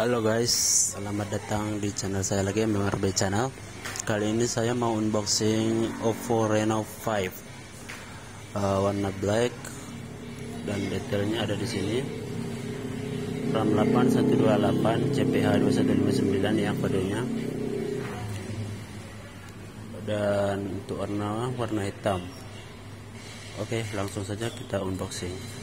Halo guys, selamat datang di channel saya lagi, embel-embel channel. Kali ini saya mau unboxing Oppo Reno5 warna black, dan detailnya ada di sini. RAM 8128, CPH 2159 yang kodenya. Dan untuk warna hitam. Oke, langsung saja kita unboxing.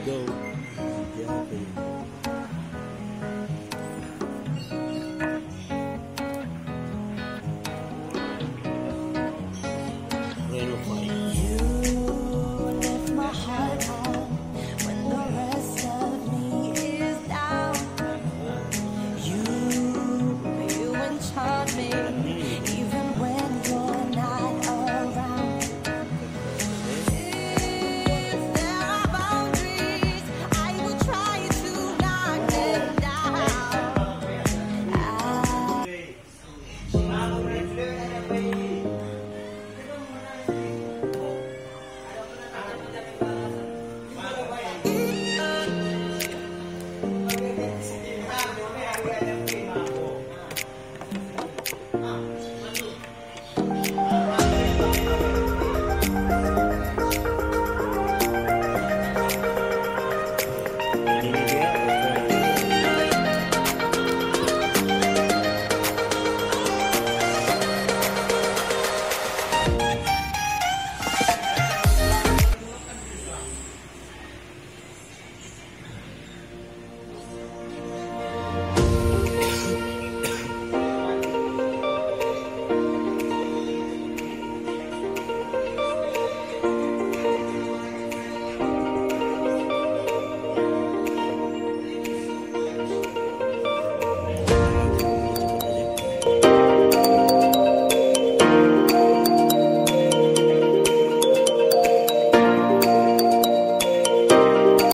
Go.